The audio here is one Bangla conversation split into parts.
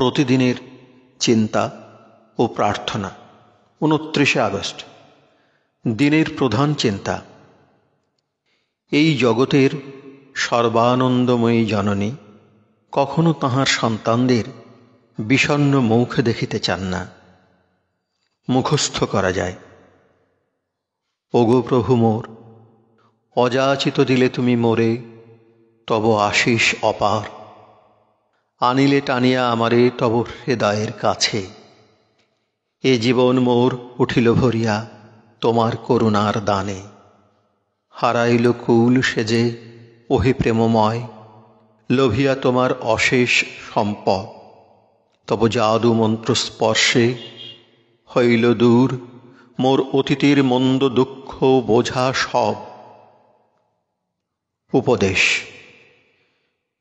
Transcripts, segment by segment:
প্রতিদিনের চিন্তা ও প্রার্থনা। 29 আগস্ট, দিনের প্রধান চিন্তা। এই জগতের সর্বানন্দময়ী জননী কখনো তাঁহার সন্তানদের বিষণ্ণ মুখ দেখিতে চান না। মুখস্থ করা যায়, ওগো প্রভু মোর, অযাচিত দিলে তুমি মোরে তব আশিস অপার, আনিলে টানিয়া আমারে তব হৃদয়ের কাছে। এ জীবন মোর উঠিল ভরিয়া তোমার করুণার দানে, হারাইল কুল সেজে ওহে প্রেমময়, লোভিয়া তোমার অশেষ সম্পদ। তব জাদু মন্ত্র স্পর্শে হইল দূর মোর অতীতের মন্দ দুঃখ বোঝা সব। উপদেশ।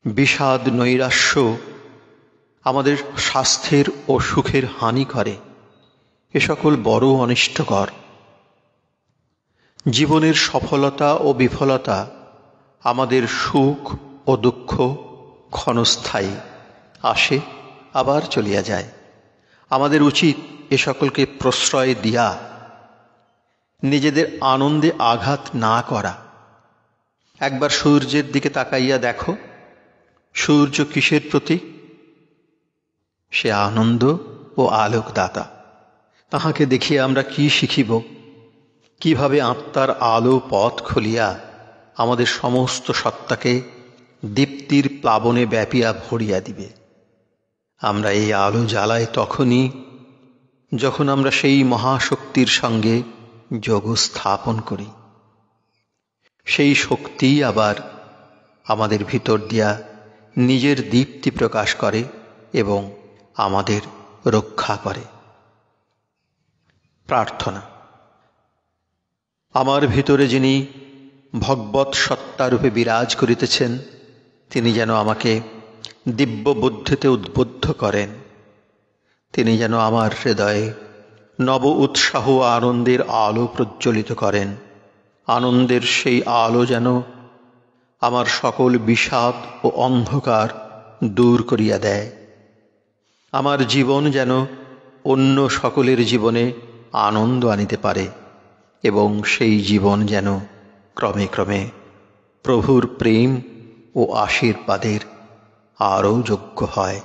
বিষাদ নৈরাশ্য আমাদের স্বাস্থ্যের ও সুখের হানি করে, এ সকল বড় অনিষ্টকর। জীবনের সফলতা ও বিফলতা আমাদের সুখ ও দুঃখ ক্ষণস্থায়ী, আসে আবার চলিয়া যায়। আমাদের উচিত এ সকলকে প্রশ্রয় দিয়া নিজেদের আনন্দে আঘাত না করা। একবার সূর্যের দিকে তাকাইয়া দেখো, সূর্য কিসের প্রতীক? সে আনন্দ ও আলোকদাতা। তাহাকে দেখিয়া আমরা কি শিখিব? কিভাবে আত্মার আলো পথ খুলিয়া আমাদের সমস্ত সত্তাকে দীপ্তির প্লাবনে ব্যাপিয়া ভরিয়া দিবে। আমরা এই আলো জ্বালাই তখনই যখন আমরা সেই মহাশক্তির সঙ্গে যোগ স্থাপন করি। সেই শক্তি আবার আমাদের ভিতর দিয়া নিজের দীপ্তি প্রকাশ করে এবং আমাদের রক্ষা করে। প্রার্থনা। আমার ভিতরে যিনি ভগবৎ সত্তারূপে বিরাজ করিতেছেন, তিনি যেন আমাকে দিব্য বুদ্ধিতে উদ্বুদ্ধ করেন। তিনি যেন আমার হৃদয়ে নব উৎসাহ ও আনন্দের আলো প্রজ্বলিত করেন। আনন্দের সেই আলো যেন আমার সকল বিষাদ ও অন্ধকার দূর করিয়া দেয়। আমার জীবন যেন অন্য সকলের জীবনে আনন্দ আনিতে পারে এবং সেই জীবন যেন ক্রমে ক্রমে প্রভুর প্রেম ও আশীর্বাদের আরও যোগ্য হয়।